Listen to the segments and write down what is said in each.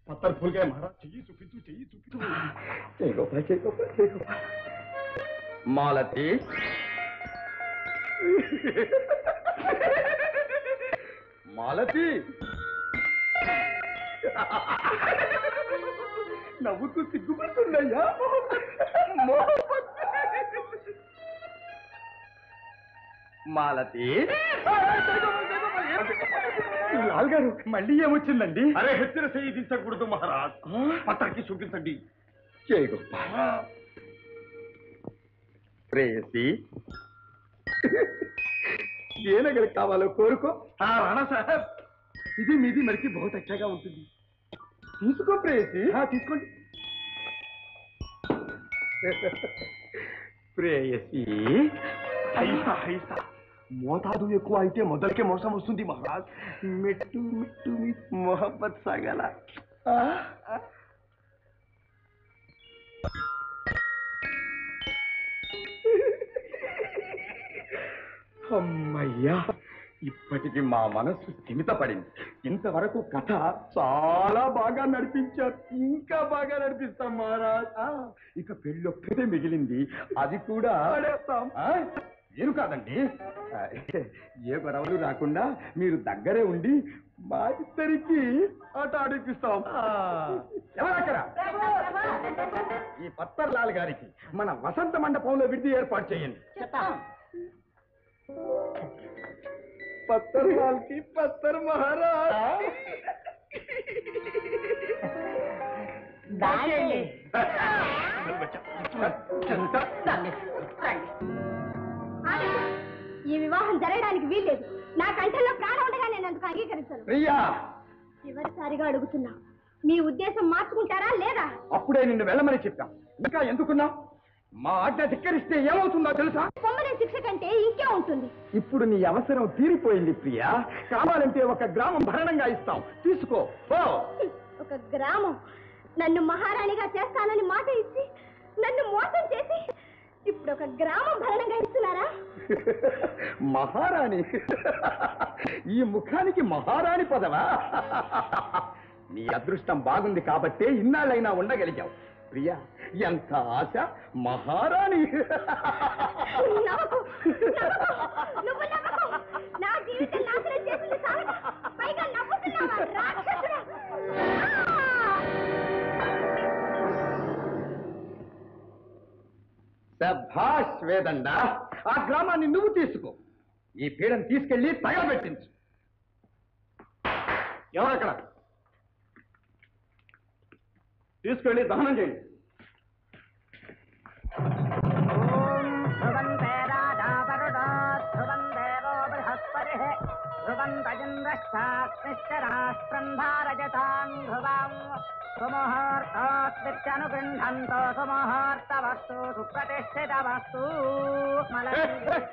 పత్తర్ ఫుల్గా మహారాజ్ చెయ్యి చూపించు చెయ్యి చూపించు. మాలతి మాలతి నవ్వుతూ సిగ్గుపడుతుందయ్యా. మాలతి లాల్ గారు మళ్ళీ ఏమొచ్చిందండి? అరే హెచ్చర చెయ్యి దించకూడదు మహారాజ్, పత్తర్కి చూపించండి. జై గోప ప్రేయసి ఏ నగలు కావాలో కోరుకో. రాణా సాహెబ్ ఇది మీది మరికి బహుత్ అచ్చాగా ఉంటుంది. తీసుకో ప్రేయసి. తీసుకోండి. ప్రేయసి ఐసా ఐసా మోతాదు ఎక్కువ అయితే మొదలకే మోసం వస్తుంది మహారాజ్. మెట్టు మెట్టు మొహబ్బత్ సాగల. అమ్మయ్యా, ఇప్పటికి మా మనస్సు స్థిమితపడింది. ఇంతవరకు కథ చాలా బాగా నడిపించారు, ఇంకా బాగా నడిపిస్తాం మహారాజ్. ఇక పెళ్ళొక్కటే మిగిలింది, అది కూడా మీరు కాదండి. ఏ గొడవలు రాకుండా మీరు దగ్గరే ఉండి మా ఇద్దరికి ఆట ఆడిపిస్తాం. ఎవరక్కడ? ఈ పత్తర్ లాల్ గారికి మన వసంత మండపంలో విడిది ఏర్పాటు చేయండి. పత్తర్ లాల్ కి పత్తర్ మహారాజ్. ఈ వివాహం జరగడానికి వీల్లేదు. నా కంఠంలో ప్రాణం ఉండగా నేను అందుకు అంగీకరించను. ప్రియా, చివరిసారిగా అడుగుతున్నా, మీ ఉద్దేశం మార్చుకుంటారా లేదా? అప్పుడే నిన్ను వెళ్ళమని చెప్పాం, ఇంకా ఎందుకున్నా? మా ఆజ్ఞ ధిక్కరిస్తే ఏమవుతుందో తెలుసా? పొమ్మనే శిక్ష కంటే ఇంకే ఉంటుంది. ఇప్పుడు నీ అవసరం తీరిపోయింది ప్రియా. కావాలంటే ఒక గ్రామం భరణంగా ఇస్తాం, తీసుకో. ఒక గ్రామం? నన్ను మహారాణిగా చేస్తానని మాట ఇచ్చి నన్ను మోసం చేసి ఇప్పుడు ఒక గ్రామం భరణంగా ఇస్తున్నారా? మహారాణి? ఈ ముఖానికి మహారాణి పదవా? నీ అదృష్టం బాగుంది కాబట్టే ఇన్నాళ్ళైనా ఉండగలిగావు ప్రియా. ఎంత ఆశ, మహారాణి. నా జీవితం నాశనం చేసింది చాలక పైగా నవ్వుతున్నావా రాక్షసుడా? శభాష్ వేదండ, ఆ గ్రామాన్ని నువ్వు తీసుకో. ఈ పీడను తీసుకెళ్లి తగలబెట్టించు. ఎవరక్కడ? తీసుకెళ్ళి దహనం చేయండి.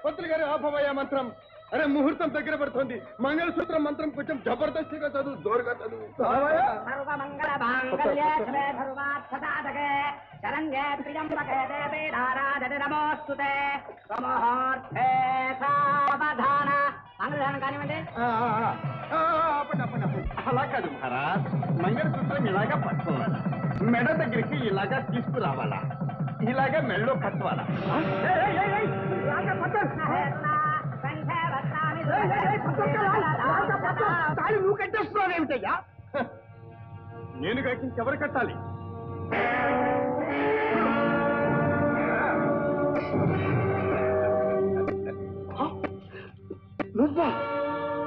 పంతులు గారు ఆపవయ్యా మంత్రం. అరే ముహూర్తం దగ్గర పడుతుంది. మంగళసూత్రం మంత్రం కొంచెం జబర్దస్తిగా చదువు, జోరుగా చదువు. అలా కాదు మహారాజ్, మంగళసూత్రం ఇలాగా పట్టుకోవాలా, మెడ దగ్గరికి ఇలాగా తీసుకురావాలా, ఇలాగా మెడలో కట్టువాలా. నువ్వు కట్టేస్తున్నావు ఏమిటయ్యా? నేను కాక ఇంకెవరు కట్టాలి? నువ్వా?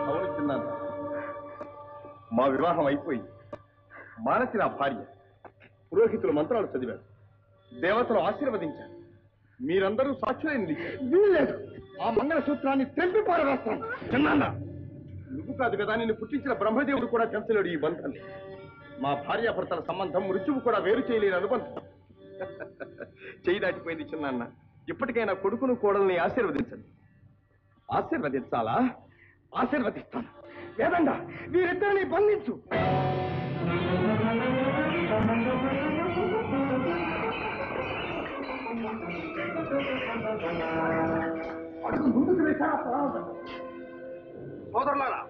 అవును చిన్నాను, మా వివాహం అయిపోయింది. మానసి నా భార్య. పురోహితులు మంత్రాలు చదివారు, దేవతలు ఆశీర్వదించారు, మీరందరూ సాక్షులై నిలిచారు. వీల్లేదు, ఆ మంగళసూత్రాన్ని తెంపి పారవేస్తాను. చిన్నాన్న, నువ్వు కాదు కదా, నిన్ను పుట్టించిన బ్రహ్మదేవుడు కూడా తెంచలేడు ఈ బంధాన్ని. మా భార్యాభర్తల సంబంధం మృత్యువు కూడా వేరు చేయలేని అనుబంధం. చేయి దాటిపోయింది చిన్నాన్న. ఇప్పటికైనా కొడుకును కోడల్ని ఆశీర్వదించండి. ఆశీర్వదించాలా? ఆశీర్వదిస్తాను. వేదండ, వీరిద్దరిని బంధించు. ముందుకు వేశారా? సోదరులారా,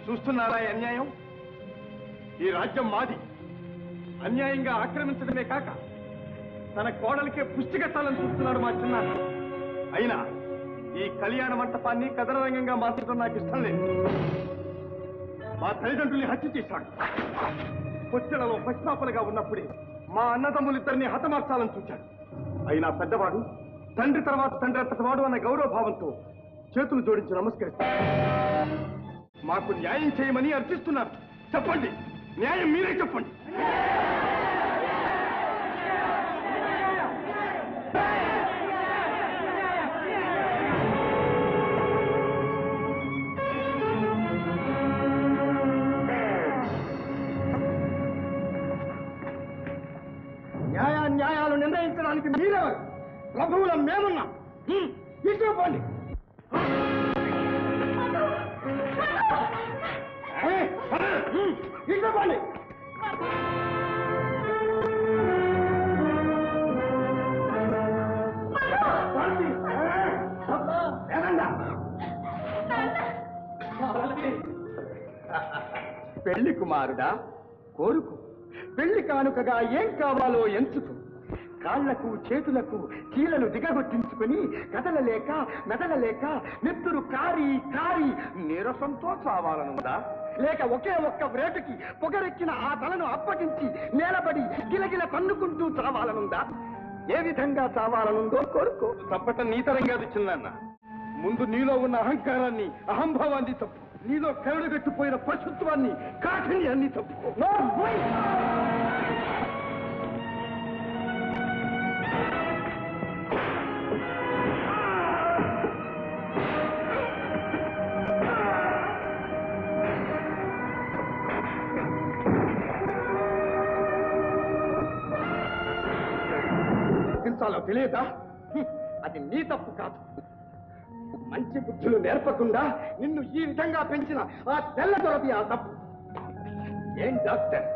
చూస్తున్నారా అన్యాయం? ఈ రాజ్యం మాది. అన్యాయంగా ఆక్రమించడమే కాక తన కోడలికే పుష్టి కట్టాలని చూస్తున్నాడు మా చిన్నాన్న. అయినా ఈ కళ్యాణ మంటపాన్ని కదరరంగంగా మార్చడం నాకు ఇష్టం లేదు. మా తల్లిదండ్రుల్ని హత్య చేశాడు. పొచ్చలలో పశ్చాపలుగా ఉన్నప్పుడే మా అన్నదమ్ములిద్దరిని హతమార్చాలని చూశాడు. అయినా పెద్దవాడు తండ్రి తర్వాత తండ్రి అంతటివాడు అన్న గౌరవభావంతో చేతులు జోడించి నమస్కరిస్తాడు. మాకు న్యాయం చేయమని అర్థిస్తున్నారు. చెప్పండి, న్యాయం మీరే చెప్పండి. న్యాయాలు నిర్ణయించడానికి మీరెవరు? ప్రభువులం మేమున్నాం. తీసుకోండి. తీసుకోండి. పెళ్లి కుమారుడా, కోరుకు. పెళ్లి కానుకగా ఏం కావాలో ఎంచుకు. కాళ్లకు చేతులకు కీలలు దిగగొట్టించుకుని కదలలేక మెదలలేక నెత్తురు కారి కారి నీరసంతో చావాలనుందా? లేక ఒకే ఒక్క వ్రేటుకి పొగరెక్కిన ఆ తలను అప్పగించి నేలబడి గిలగిల కన్నుకుంటూ చావాలనుందా? ఏ విధంగా చావాలనుందో కోరుకో. తప్పటం నీ తరం కాదు చిన్న. ముందు నీలో ఉన్న అహంకారాన్ని, అహంభావాన్ని తప్పు. నీలో కరడుగట్టిపోయిన పశుత్వాన్ని, కాఠిన్యాన్ని తప్పుకో. చాలో తెలియదా? అది నీ తప్పు కాదు. మంచి బుద్ధులు నేర్పకుండా నిన్ను ఈ విధంగా పెంచిన ఆ తెల్ల దొరది ఆ తప్పు. ఏం డాక్టర్,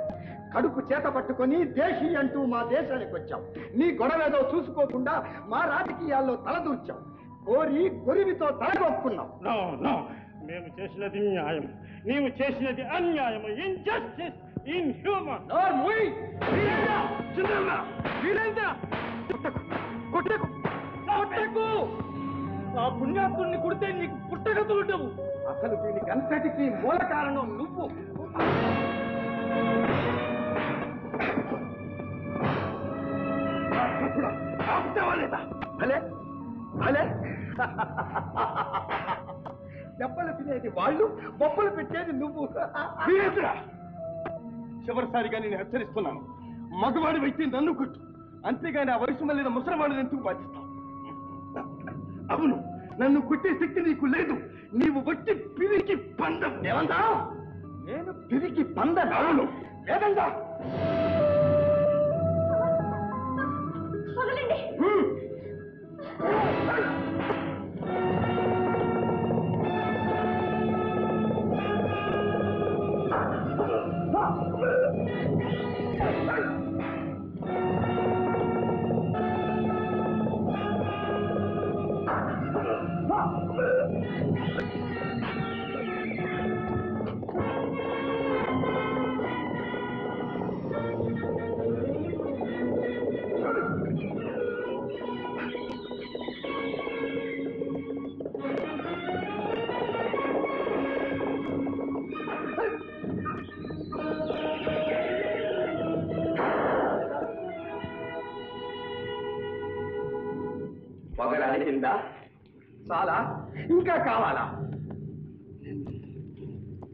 కడుపు చేత పట్టుకొని దేశీ అంటూ మా దేశానికి వచ్చావు. నీ గొడవేదో చూసుకోకుండా మా రాజకీయాల్లో తలదూర్చావు. కోరి గొరివితో తలగొక్కున్నావు. మేము చేసినది న్యాయం, నీవు చేసినది అన్యాయం. Injustice, inhuman. ఆ పుణ్యాత్ముడిని కుడితే నీకు పుట్టగతులుండవు. అసలు దీనికి అంతటికీ మూల కారణం నువ్వు. భలే భలే. దెబ్బలు తినేది వాళ్ళు, బొబ్బలు పెట్టేది నువ్వు. చివరిసారిగా నేను హెచ్చరిస్తున్నాను. మగవాడి వ్యక్తి నన్ను కొట్టు, అంతేగాని ఆ వయసు మళ్ళీ ముసలివాడిని ఎందుకు బాధిస్తావు? అవును, నన్ను కొట్టే శక్తి నీకు లేదు. నీవు వచ్చి పిరికి పందం. ఏమందా? నేను పిరికి పందం? అవును, లేదందా? పొగరాలిందా? చాలా? ఇంకా కావాలా?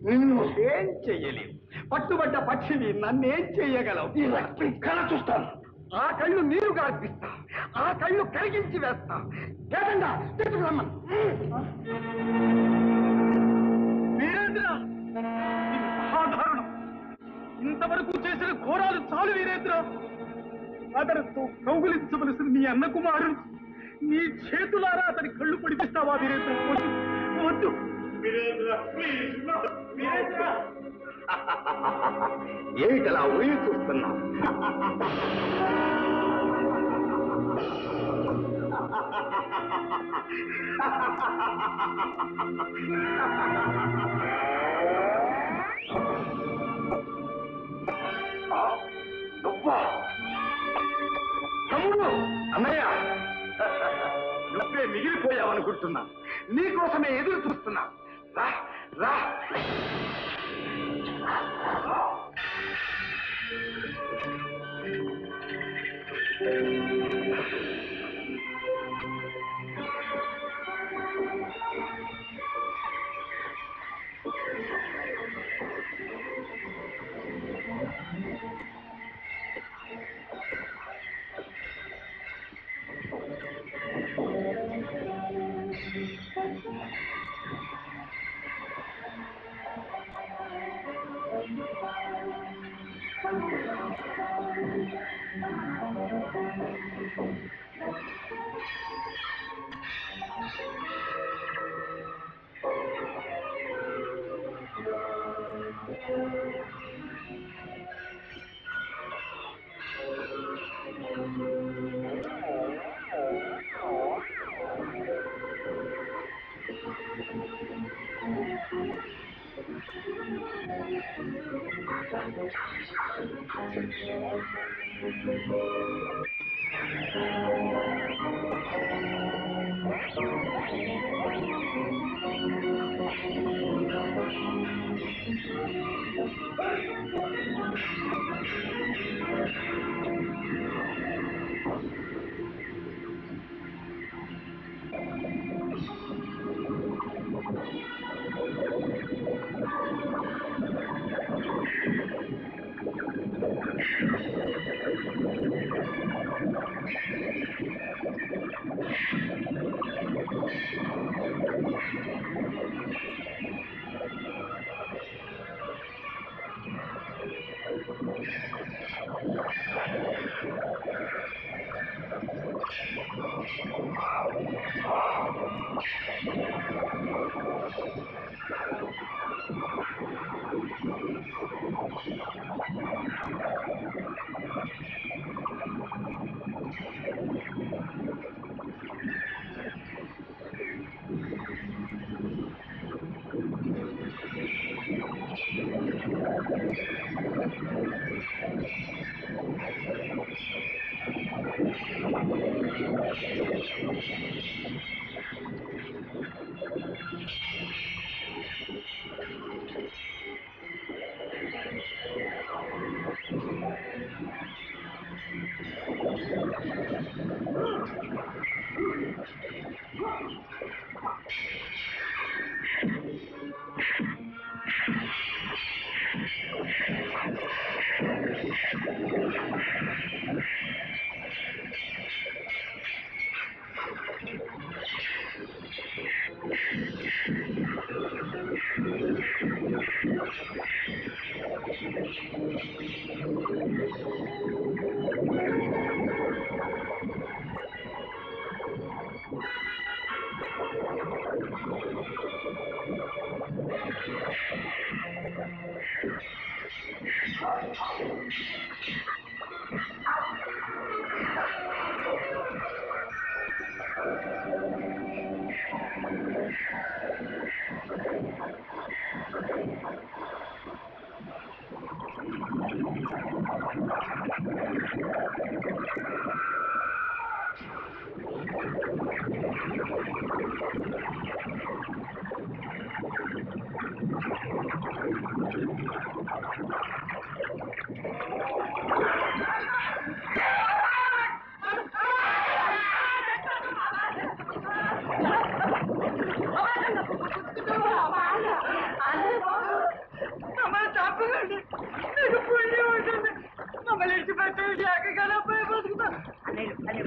నిన్ను ఏం చెయ్యలేవు. పట్టుబడ్డ పక్షిని నన్నేం చెయ్యగలవు? ఈ రక్తం కళ చూస్తాను. ఆ కళ్ళు నీరు గార్పిస్తా, ఆ కళ్ళు కరిగించి వేస్తా. లేదండా తీసుకురమ్మను. వీరేంద్ర, మహాదారుణం. ఇంతవరకు చేసిన ఘోరాలు చాలు వీరేంద్ర. అతనితో కౌగులించవలసిన నీ అన్న కుమారుడు నీ చేతులారా అతని కళ్ళు పడిపిస్తావా వీరేంద్ర? వద్దు వీరేంద్ర, ప్లీజ్. వీరేంద్ర, ఏమిటలా ఊరి చూస్తున్నా? మిగిలిపోయావనుకుంటున్నా. నీకోసమే ఎదురు చూస్తున్నా. రా రా.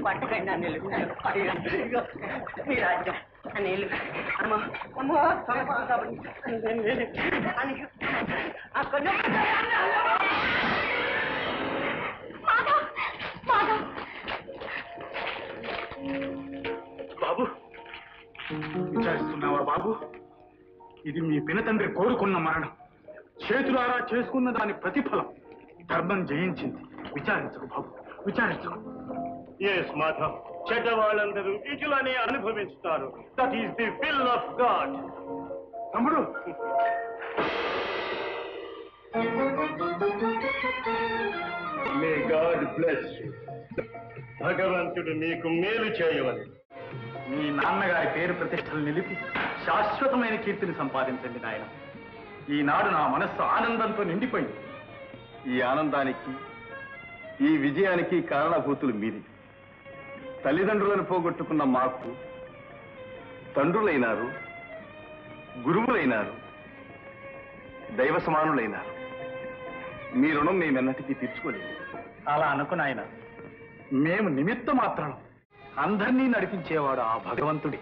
పట్టకండి అనిలు మీ రాజ్యం అనిలు అమ్మ అమ్మో అక్కడ బాబు విచారిస్తున్నావా బాబు? ఇది మీ పినతండ్రి కోరుకున్న మరణం. చేతులారా చేసుకున్న దాని ప్రతిఫలం. ధర్మం జయించింది. విచారించకు బాబు, విచారించకు. ఎస్ మాధవ్, చెడ్డవాళ్ళందరూ ఇటులనే అనుభవిస్తారు. That is the will of God. తమ్ముడు, మే గాడ్ బ్లెస్ యు. భగవంతుడు మీకు మేలు చేయవలెను. మీ నాన్నగారి పేరు ప్రతిష్టలు నిలిపి శాశ్వతమైన కీర్తిని సంపాదించండి నాయన. ఈనాడు నా మనస్సు ఆనందంతో నిండిపోయింది. ఈ ఆనందానికి ఈ విజయానికి కారణభూతులు మీరే. తల్లిదండ్రులను పోగొట్టుకున్న మాకు తండ్రులైనారు, గురువులైనారు, దైవ సమానులైనారు. మీ రుణం మేమెన్నటికీ తీర్చుకోలేము. అలా అనుకు నాయన. మేము నిమిత్త మాత్రం అందరినీ నడిపించేవాడు ఆ భగవంతుడి.